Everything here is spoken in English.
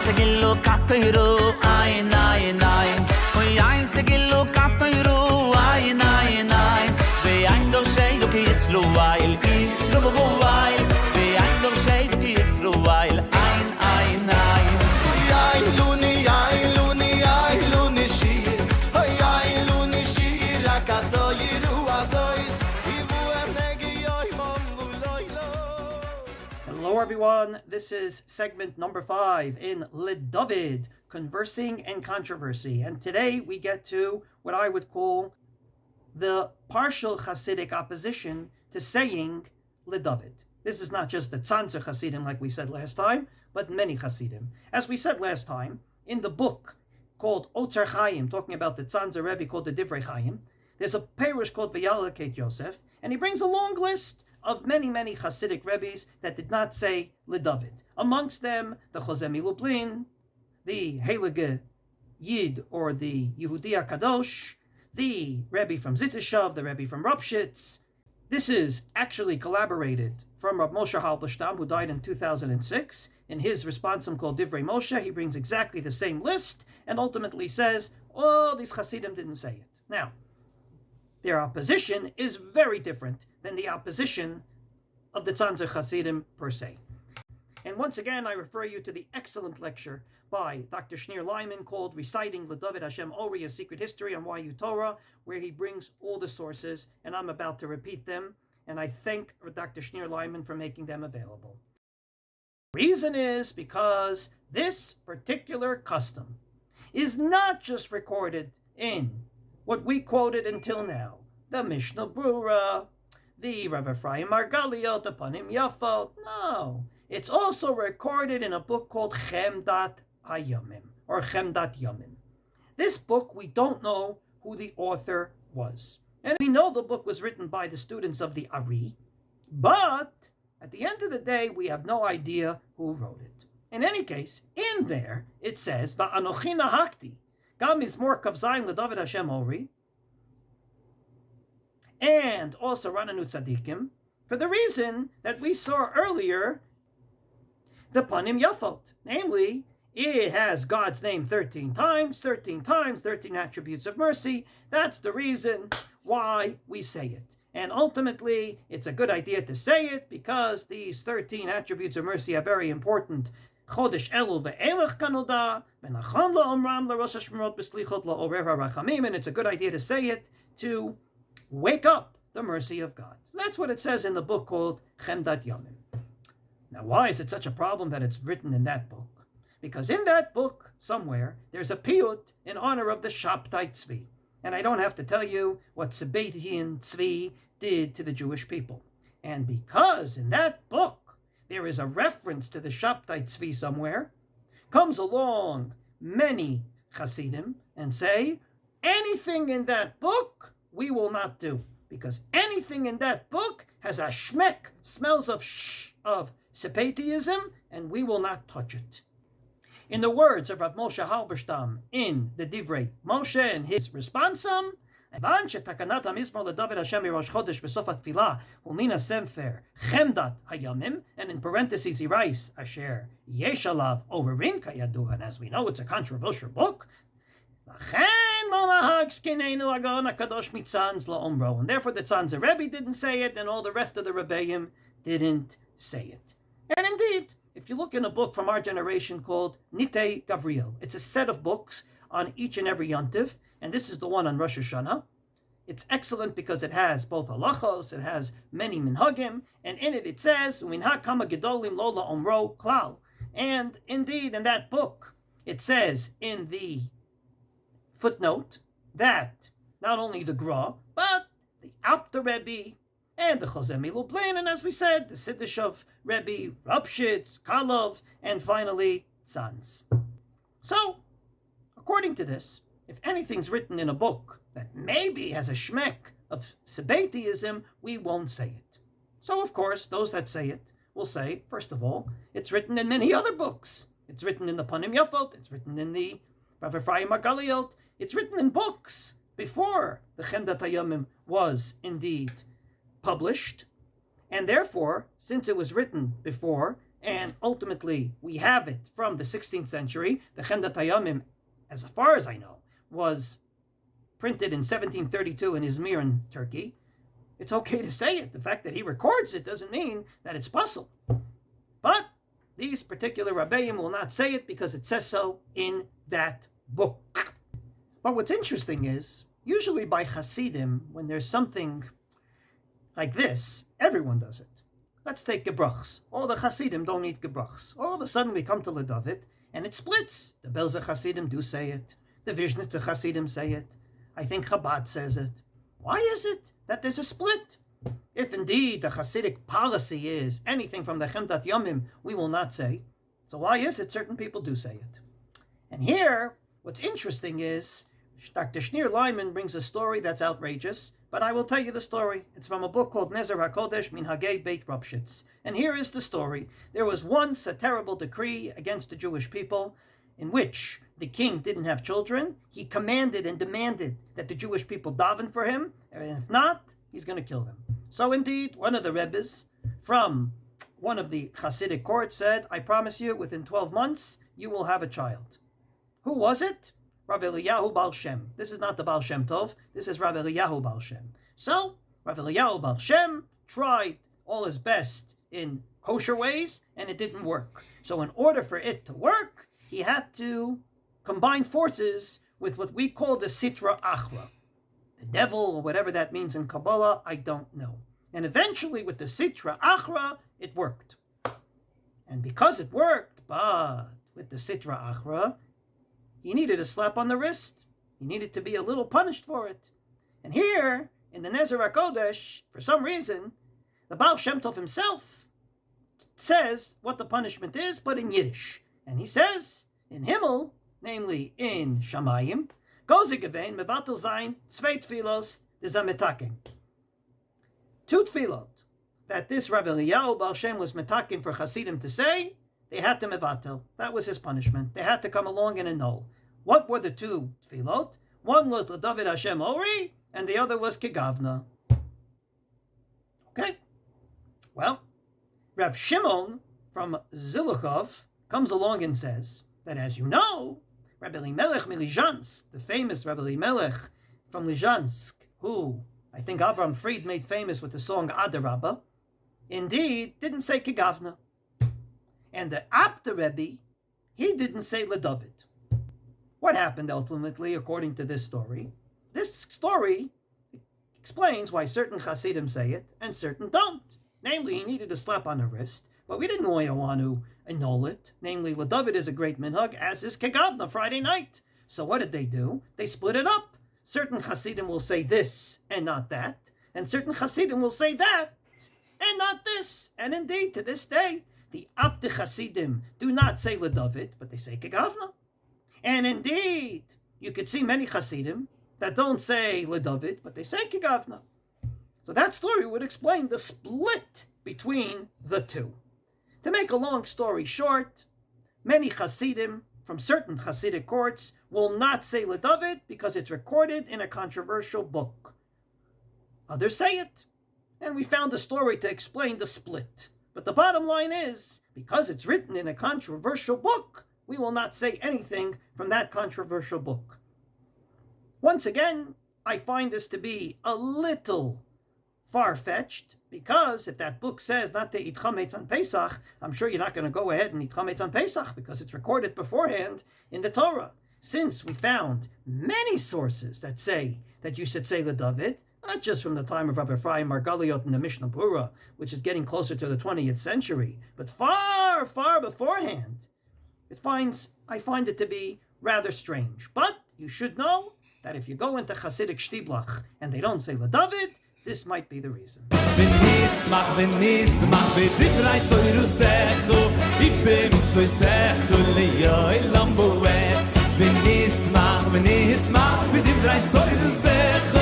segillo katoiro ein ein ein oi ein segillo katoiro ein ein ein ve ein do shei do ki is lo while ve ein do shei do ki is lo while ein ein ein ein luni shir ein luni shir katoiro azois ivu negi oi mambuloilo. Hello everyone, this is segment number 5 in LeDavid Conversing and Controversy, and today we get to what I would call the partial Chasidic opposition to saying LeDavid. This is not just the Tzanzer Chasidim like we said last time, but many Chasidim. As we said last time, in the book called Otzer Chaim, talking about the Tzanzer Rebbe called the Divrei Chaim, there's a perush called Vayalakut Yosef, and he brings a long list of many Hasidic Rebbes that did not say LeDavid. Amongst them, the Chozeh Lublin, the Heilige Yid, or the Yehudi Kadosh, the Rebbe from Zitishav, the Rebbe from Ropshitz. This is actually collaborated from Rav Moshe Halberstam, who died in 2006. In his responsum called Divrei Moshe, he brings exactly the same list and ultimately says, oh, these Hasidim didn't say it. Now, their opposition is very different than the opposition of the Tzanzer Chasidim per se. And once again, I refer you to the excellent lecture by Dr. Shneur Lyman called Reciting LeDavid Hashem Ori, A Secret History on YU Torah, where he brings all the sources, and I'm about to repeat them, and I thank Dr. Shneur Lyman for making them available. Reason is because this particular custom is not just recorded in what we quoted until now, the Mishnah Brura, the Rav Ephraim Margaliot, the Panim Yafot. No, it's also recorded in a book called Chemdat Hayomim, or Chemdat Yomim. This book, we don't know who the author was. And we know the book was written by the students of the Ari, but at the end of the day, we have no idea who wrote it. In any case, in there, it says, Va'anochi nahakti, Gam Mizmor Kav Zayin LeDavid Hashem Ori, and also Rananu Tzadikim, for the reason that we saw earlier, the Panim Yafot. Namely, it has God's name 13 times, 13 attributes of mercy. That's the reason why we say it. And ultimately, it's a good idea to say it because these 13 attributes of mercy are very important. Chodesh Elul ve'elech kanoda, v'nachon la'omram la'rosh hashmerot b'slichot la'orer ha'rachamim, and it's a good idea to say it to wake up the mercy of God. So that's what it says in the book called Chemdat Yomim. Now, why is it such a problem that it's written in that book? Because in that book, somewhere, there's a piyut in honor of the Shabtai Tzvi. And I don't have to tell you what Sabbatean Tzvi did to the Jewish people. And because in that book, there is a reference to the Shabtai Tzvi somewhere, comes along many Chasidim and say, anything in that book we will not do, because anything in that book has a shmek, smells of Sabbateism, and we will not touch it. In the words of Rav Moshe Halberstam in the Divrei Moshe and his responsum, כיוון שתקנת המזמור לדוד השם מראש חודש בסוף התפילה הוא מן הספר חמדת הימים, and in parentheses he writes, אשר יש עליו עוררין כידוע, and as we know it's a controversial book, לכן לא נהג זקננו הגאון הקדוש מצאנז לאומרו, and therefore the Tzanzer Rebbe didn't say it, and all the rest of the Rebbeim didn't say it. And indeed, if you look in a book from our generation called Nitei Gavriel, it's a set of books on each and every yontif, and this is the one on Rosh Hashanah. It's excellent because it has both halachos, it has many minhagim, and in it says, Minhag kama gedolim lola omro klal. And indeed, in that book, it says in the footnote that not only the Gra, but the Apta Rebbe, and the Chozeh Lublin, and as we said, the Siddishov Rebbe, Ropshitz, Kalov, and finally, Tzanz. So, according to this, if anything's written in a book that maybe has a shmek of Sabbateism, we won't say it. So, of course, those that say it will say, first of all, it's written in many other books. It's written in the Panim Yafot, it's written in the Rav Ephraim Margaliot, it's written in books before the Chemdat Hayomim was indeed published, and therefore, since it was written before, and ultimately we have it from the 16th century. The Chemdat Hayamim, as far as I know, was printed in 1732 in Izmir in Turkey. It's okay to say it. The fact that he records it doesn't mean that it's possible. But these particular Rabbeim will not say it because it says so in that book. But what's interesting is, usually by Hasidim, when there's something like this, everyone does it. Let's take Gebrachs. All the Hasidim don't need Gebrachs. All of a sudden we come to LeDavid, and it splits. The Belzer Hasidim do say it. The Vishnitzer Hasidim say it. I think Chabad says it. Why is it that there's a split? If indeed the Hasidic policy is anything from the Chemdat Yomim, we will not say. So why is it certain people do say it? And here, what's interesting is, Dr. Shneur Lyman brings a story that's outrageous, but I will tell you the story. It's from a book called Nezer HaKodesh Minhagei Beit Rupshitz. And here is the story. There was once a terrible decree against the Jewish people in which the king didn't have children. He commanded and demanded that the Jewish people daven for him, and if not, he's going to kill them. So indeed, one of the Rebbes from one of the Hasidic courts said, I promise you, within 12 months, you will have a child. Who was it? Rav Eliyahu Baal Shem. This is not the Baal Shem Tov. This is Rav Eliyahu Baal Shem. So, Rav Eliyahu Baal Shem tried all his best in kosher ways, and it didn't work. So in order for it to work, he had to combine forces with what we call the Sitra Achra. The devil, or whatever that means in Kabbalah, I don't know. And eventually, with the Sitra Achra, it worked. And because it worked, but with the Sitra Achra, he needed a slap on the wrist. He needed to be a little punished for it. And here, in the Nezer HaKodesh, for some reason, the Baal Shem Tov himself says what the punishment is, but in Yiddish. And he says, in Himmel, namely in Shamayim, Goze gewein mevatel zayin zwei tfilos dezametaken. 2 tfilot that this Rav Eliyahu Baal Shem was metaken for Hasidim to say, they had to mevatel. That was his punishment. They had to come along and annul. What were the 2 tfilot? One was LeDavid Hashem Ori, and the other was Kegavna. Okay. Well, Rav Shimon from Ziluchov comes along and says that, as you know, Rabbi Elimelech Milizhansk, the famous Rabbi Elimelech from Lizhansk, who I think Avram Fried made famous with the song Adarabba, indeed didn't say Kegavna. And the Abda Rebbe, he didn't say LeDavid. What happened ultimately, according to this story? This story explains why certain Hasidim say it and certain don't. Namely, he needed a slap on the wrist, but we didn't want to annul it. Namely, LeDavid is a great minhag, as is Kegavna, Friday night. So what did they do? They split it up. Certain Hasidim will say this and not that, and certain Hasidim will say that and not this. And indeed, to this day, the Abdi Hasidim do not say LeDavid, but they say Kegavna. And indeed, you could see many Hasidim that don't say LeDavid, but they say Kegavna. So that story would explain the split between the 2. To make a long story short, many Hasidim from certain Hasidic courts will not say LeDavid because it's recorded in a controversial book. Others say it, and we found a story to explain the split. But the bottom line is, because it's written in a controversial book, we will not say anything from that controversial book. Once again, I find this to be a little far-fetched, because if that book says not to eat chametz on Pesach, I'm sure you're not going to go ahead and eat chametz on Pesach because it's recorded beforehand in the Torah. Since we found many sources that say that you should say LeDavid, not just from the time of Rabbi Ephraim Margaliot in the Mishnah Berurah, which is getting closer to the 20th century, but far, far beforehand, I find it to be rather strange. But you should know that if you go into Hasidic Shtiblach and they don't say LeDavid, this might be the reason. ונשמח בדברי סוידו זכו